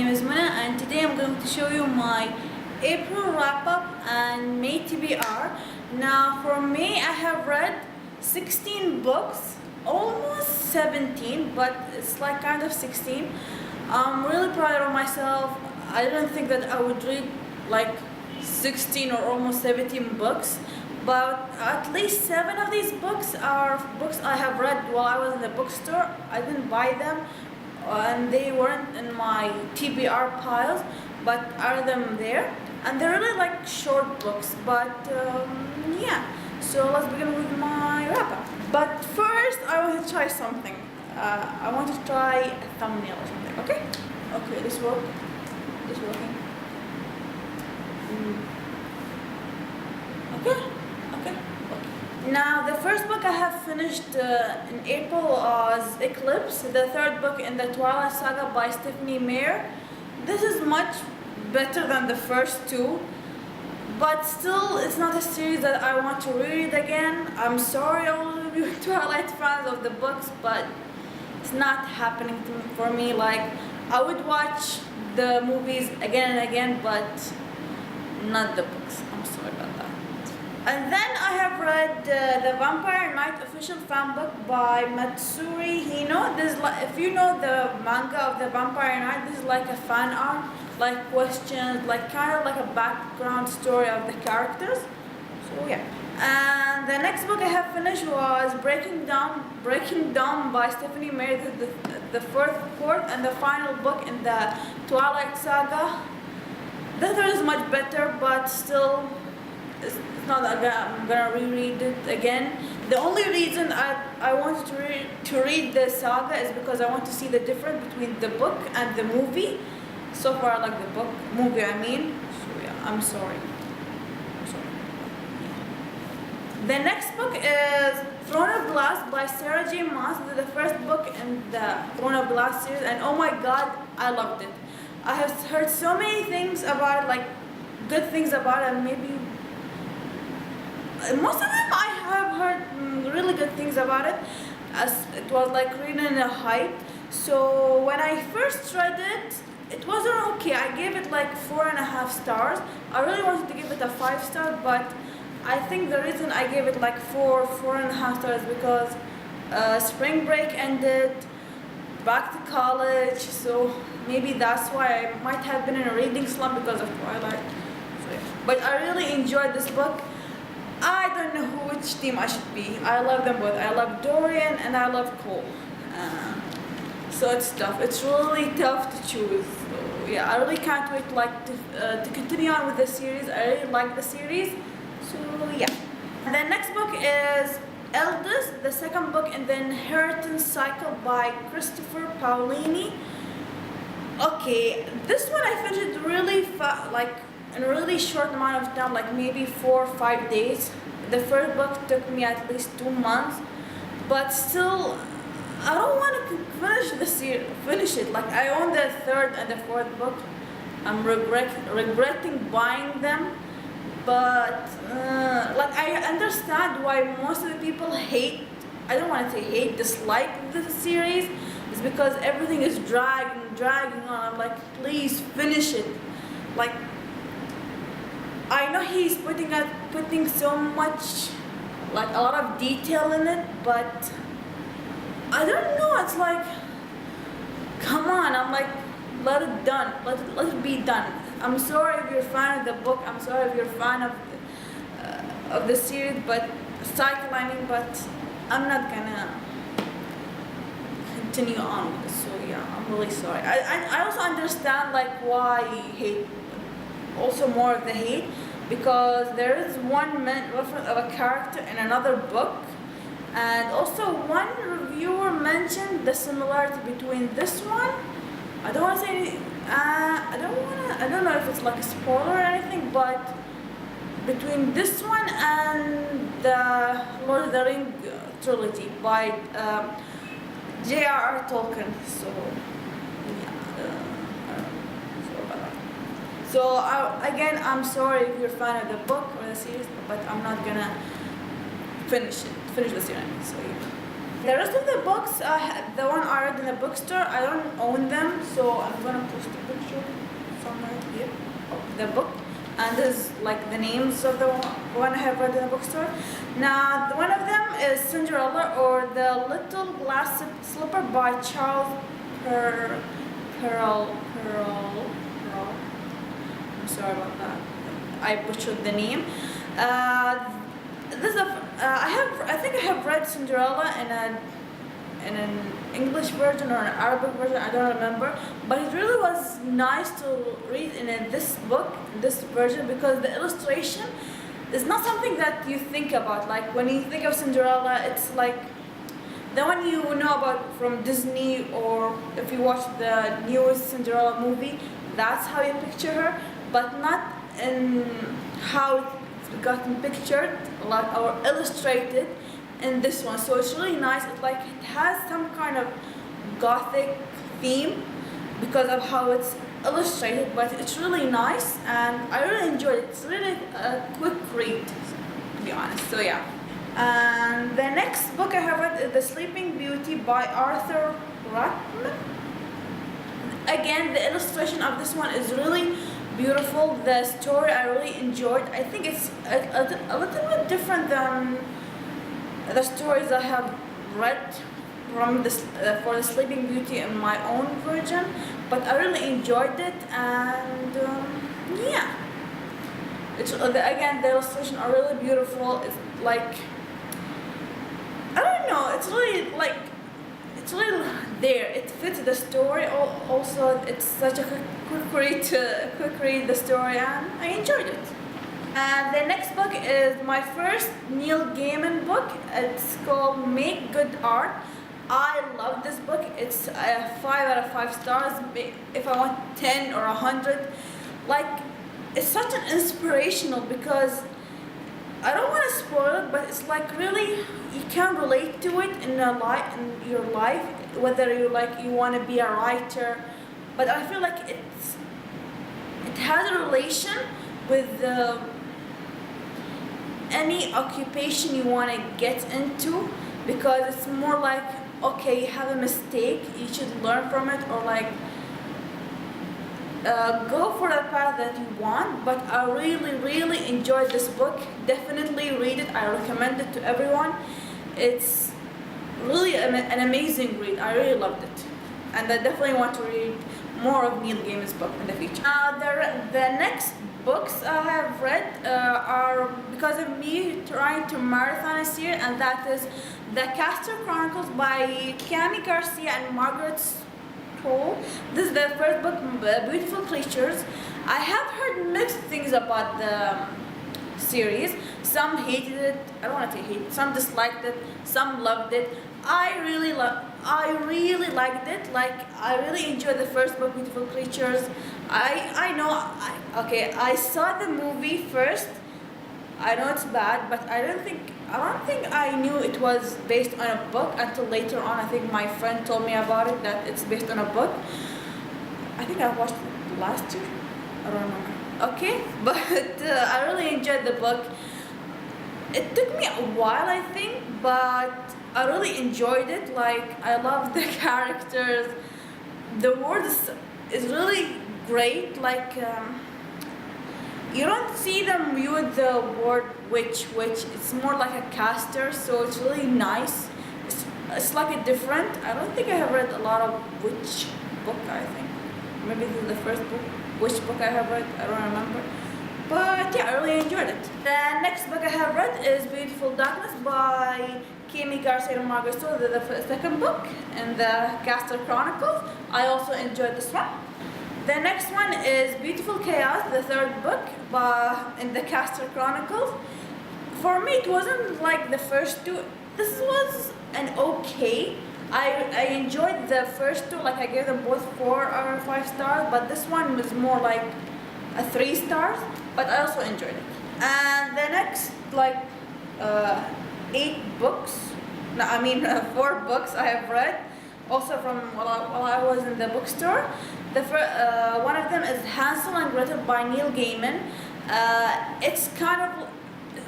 name is Muna, and today I'm going to show you my April wrap-up and May TBR. Now for May, I have read 16 books, almost 17, but it's like kind of 16. I'm really proud of myself. I didn't think that I would read like 16 or almost 17 books, but at least 7 of these books are books I have read while I was in the bookstore. I didn't buy them, and they weren't in my TBR piles, but are them there. And they're really like short books, but yeah. So let's begin with my wrap-up. But first, I want to try something. I want to try a thumbnail or something. Okay? Okay, this work. This working. Okay. Okay. Now, the first book I have finished in April was Eclipse, the third book in the Twilight Saga by Stephenie Meyer. This is much better than the first two, but still it's not a series that I want to read again. I'm sorry all of you Twilight fans of the books, but it's not happening for me. Like, I would watch the movies again and again, but not the books. I'm sorry about that. And then I have read the Vampire Knight official fanbook by Matsouri, Hino. This is like, if you know the manga of the Vampire Knight, this is like a fan art, like questions, like kind of like a background story of the characters. So yeah. And the next book I have finished was Breaking Dawn by Stephenie Meyer, the fourth and the final book in the Twilight Saga. The third is much better, but still, it's not that I'm gonna reread it again. The only reason I wanted to read the saga is because I want to see the difference between the book and the movie. So far, I like the movie. I mean, so yeah, I'm sorry. The next book is Throne of Glass by Sarah J. Maas. This is the first book in the Throne of Glass series, and oh my God, I loved it. I have heard so many things about it, like good things about it, and maybe most of them I have heard really good things about it, as it was like really in a hype. So when I first read it, it wasn't okay. I gave it like 4.5 stars. I really wanted to give it a 5 star, but I think the reason I gave it like 4.5 stars because spring break ended, back to college, so maybe that's why I might have been in a reading slump because of Twilight. So, yeah. But I really enjoyed this book. I don't know which team I should be. I love them both. I love Dorian and I love Cole. So it's tough. It's really tough to choose. So yeah, I really can't wait to continue on with the series. I really like the series. So yeah. The next book is Eldest, the second book in the Inheritance Cycle by Christopher Paolini. Okay, this one I finished really like in a really short amount of time, like maybe 4 or 5 days. The first book took me at least 2 months, but still, I don't want to finish it. Like, I own the third and the fourth book. I'm regretting buying them, but like I understand why most of the people hate. I don't want to say hate, dislike the series. It's because everything is dragging on. I'm like, please finish it. Like, I know he's putting so much, like a lot of detail in it, but I don't know. It's like, come on. I'm like, let it be done. I'm sorry if you're a fan of the book. I'm sorry if you're a fan of the series, but cycle. I mean, but I'm not gonna continue on with this. So yeah, I'm really sorry. I also understand like why he hate. Also more of the hate, because there is one reference of a character in another book, and also one reviewer mentioned the similarity between this one. I don't want to say I don't know if it's like a spoiler or anything, but between this one and the Lord of the Rings trilogy by J.R.R. Tolkien. So So again, I'm sorry if you're a fan of the book or the series, but I'm not gonna finish the series. So yeah. The rest of the books, the one I read in the bookstore, I don't own them, so I'm gonna post a picture Here, the book, and this is like the names of the one I have read in the bookstore. Now, one of them is Cinderella or the Little Glass Slipper by Charles Perrault. I'm sorry about that. I butchered the name. This is I think I have read Cinderella in an English version or an Arabic version, I don't remember, but it really was nice to read in this book, this version, because the illustration is not something that you think about. Like when you think of Cinderella, it's like the one you know about from Disney, or if you watch the newest Cinderella movie, that's how you picture her, but not in how it's gotten pictured like or illustrated in this one. So it's really nice. It has some kind of gothic theme because of how it's illustrated, but it's really nice and I really enjoyed it. It's really a quick read, to be honest. So yeah. And the next book I have read is The Sleeping Beauty by Arthur Rackham. Again, the illustration of this one is really beautiful. The story I really enjoyed. I think it's a little bit different than the stories I have read from this for The Sleeping Beauty in my own version, but I really enjoyed it, and yeah, it's again the illustrations are really beautiful. It's like, I don't know, it's really there. It fits the story. Also, it's such a quick read the story, and I enjoyed it. And the next book is my first Neil Gaiman book. It's called Make Good Art. I love this book. It's a 5 out of 5 stars. If I want 10 or 100, like, it's such an inspirational, because I don't want to spoil it, but it's like really you can relate to it in your life, whether you want to be a writer, but I feel like it has a relation with any occupation you want to get into, because it's more like, okay, you have a mistake, you should learn from it, or go for the path that you want. But I really enjoyed this book. Definitely read it. I recommend it to everyone. It's really an amazing read. I really loved it, and I definitely want to read more of Neil Gaiman's book in the future. The next books I have read are because of me trying to marathon this year, and that is The Castor Chronicles by Garcia and Margaret Stohl. This is the first book, Beautiful Creatures. I have heard mixed things about the series. Some hated it. I don't want to say hate. Some disliked it. Some loved it. I really liked it. Like, I really enjoyed the first book, Beautiful Creatures. I saw the movie first. I know it's bad, but I don't think I knew it was based on a book until later on. I think my friend told me about it, that it's based on a book. I think I watched it last year. I don't remember. Okay, but I really enjoyed the book. It took me a while, I think, but I really enjoyed it. Like, I love the characters. The world is really great. Like, you don't see them use the word witch. It's more like a caster, so it's really nice. It's like a different. I don't think I have read a lot of witch book. I think maybe this is the first witch book I have read. I don't remember. But yeah, I really enjoyed it. The next book I have read is Beautiful Darkness by Garcia and Margaret. So the second book in the Castor Chronicles. I also enjoyed this one. The next one is Beautiful Chaos, the third book in the Castor Chronicles. For me, it wasn't like the first two. This was an okay. I enjoyed the first two. Like, I gave them both 4 or 5 stars, but this one was more like a 3 stars. But I also enjoyed it. And the next 8 books. No, I mean 4 books I have read. Also from while I was in the bookstore. One of them is Hansel and Gretel by Neil Gaiman. It's kind of,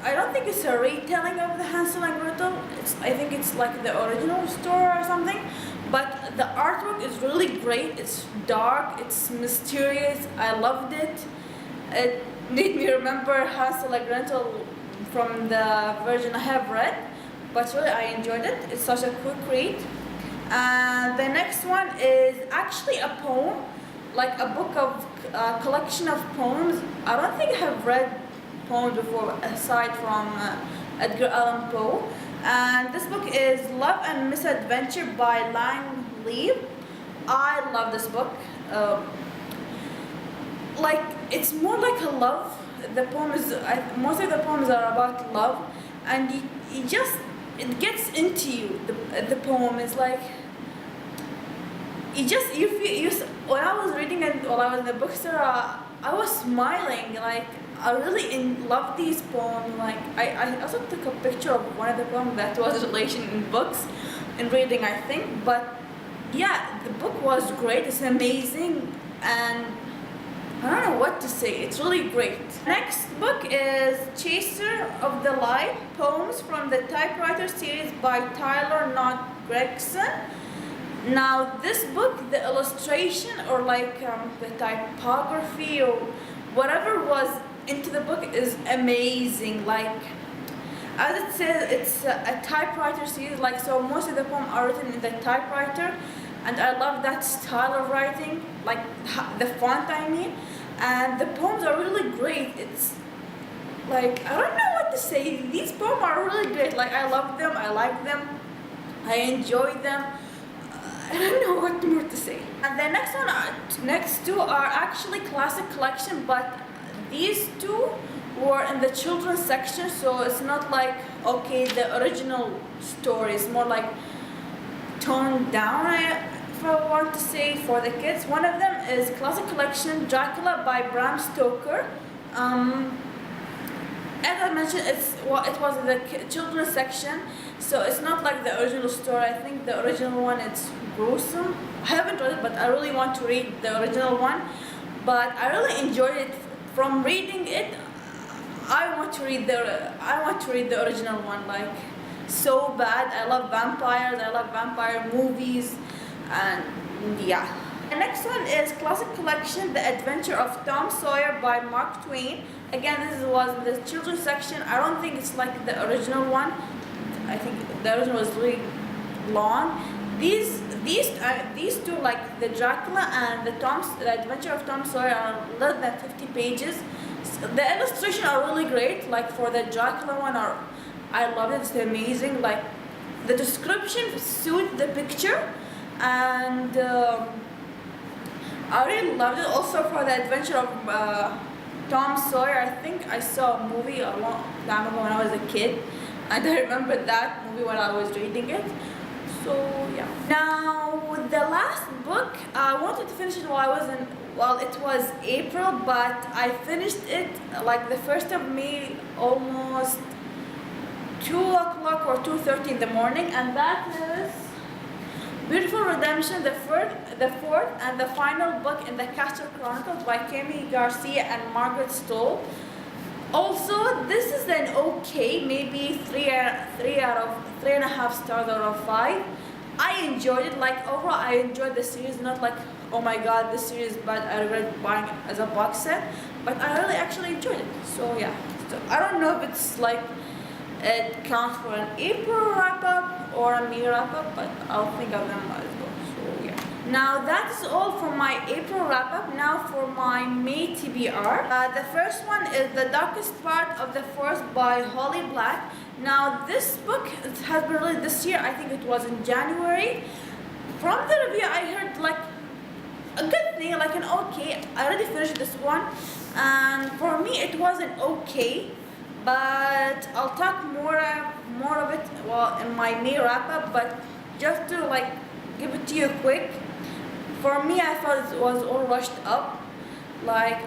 I don't think it's a retelling of the Hansel and Gretel. I think it's like the original story or something. but the artwork is really great. It's dark, it's mysterious. I loved it. It made me remember Hansel and Gretel from the version I have read, but really I enjoyed it. It's such a quick read. And the next one is actually a poem, like a book of collection of poems. I don't think I have read poems before aside from Edgar Allan Poe. And this book is Love and Misadventure by Lang Lee. I love this book. Like, it's more like a love. The poem is, most of the poems are about love, and it gets into you. The poem is like, you feel, when I was reading it while I was in the bookstore, I was smiling. Like, I really love these poems. Like, I also took a picture of one of the poems that was relation in books, in reading, I think. But yeah, the book was great. It's amazing, and I don't know what to say. It's really great. Next book is Chaser of the Light, Poems from the Typewriter series by Tyler Knott Gregson. Now this book, the illustration or like the typography or whatever was into the book is amazing. Like, as it says, it's a typewriter series, like, so most of the poems are written in the typewriter, and I love that style of writing, like the font I mean, and the poems are really great. It's like, I don't know what to say. These poems are really great. Like, I love them, I like them, I enjoy them. I don't know what more to say. And the next two are actually classic collection, but these two were in the children's section, so it's not like, okay, the original story is more like toned down, if I want to say, for the kids. One of them is classic collection Dracula by Bram Stoker. As I mentioned, it was in the children's section, so it's not like the original story. I think the original one is gruesome. I haven't read it, but I really want to read the original one. But I really enjoyed it. From reading it, I want to read the original one, like, so bad. I love vampires. I love vampire movies, and yeah. The next one is classic collection The Adventure of Tom Sawyer by Mark Twain. Again, this was in the children's section. I don't think it's like the original one. I think the original was really long. These two, like the Dracula and the Adventure of Tom Sawyer, are less than 50 pages. So the illustrations are really great. Like for the Dracula one, I love it. It's amazing. Like the description suits the picture, and I really loved it. Also for the Adventure of Tom Sawyer, I think I saw a movie a long time ago when I was a kid, and I remember that movie when I was reading it. So yeah. Now the last book, I wanted to finish it while it was April, but I finished it like the 1st of May, almost 2 o'clock or 2:30 in the morning, and that is Beautiful Redemption, the fourth and the final book in the Castle Chronicles by Garcia and Margaret Stohl. Also, this is an okay, maybe 3.5 stars out of 5. I enjoyed it. Like, overall, I enjoyed the series. Not like, oh my god, this series is bad, I regret buying it as a box set. But I really actually enjoyed it. So yeah. So I don't know if it's like it counts for an April wrap-up or a May wrap-up, but I'll think of them as well. So yeah. Now that's all for my April wrap-up. Now for my May TBR. The first one is The Darkest Part of the Forest by Holly Black. Now this book has been released this year. I think it was in January. From the review, I heard like a good thing, like an okay. I already finished this one, and for me it wasn't okay. But I'll talk more of it in my May wrap-up. But just to like give it to you quick, for me I thought it was all rushed up. Like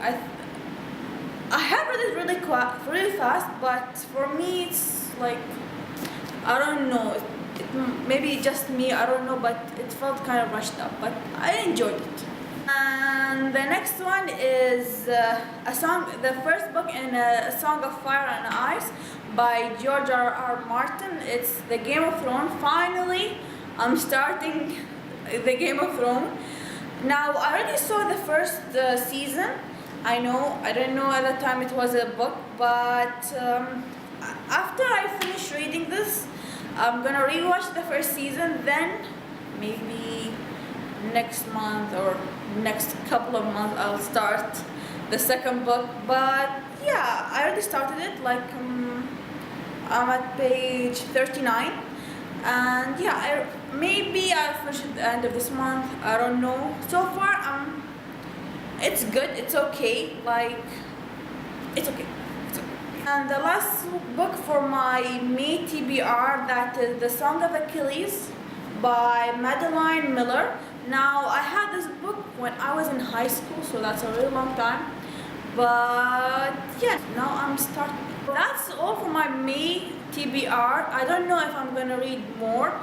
I have read it really fast, but for me it's like, I don't know. Maybe just me, I don't know, but it felt kind of rushed up. But I enjoyed it. And the next one is a song, the first book in A Song of Fire and Ice by George R.R. Martin. It's the Game of Thrones. Finally, I'm starting the Game of Thrones. Now I already saw the first season. I know, I didn't know at the time it was a book, but after I finish reading this, I'm gonna rewatch the first season, then maybe next month or next couple of months I'll start the second book. But yeah, I already started it, like I'm at page 39, and yeah, maybe I'll finish at the end of this month, I don't know. So far it's good, it's okay, like it's okay. And the last book for my May TBR, that is The Song of Achilles by Madeline Miller. Now I had this book when I was in high school, so that's a really long time. But yeah, now I'm starting. That's all for my May TBR. I don't know if I'm gonna read more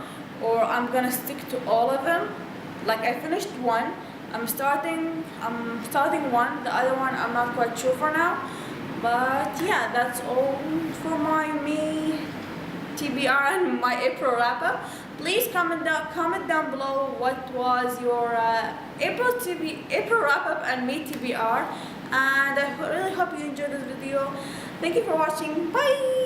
or I'm gonna stick to all of them. Like I finished one, I'm starting one, the other one I'm not quite sure for now. But yeah, that's all for my May TBR and my April wrap up. Please comment down below what was your April wrap up and May TBR. And I really hope you enjoyed this video. Thank you for watching. Bye!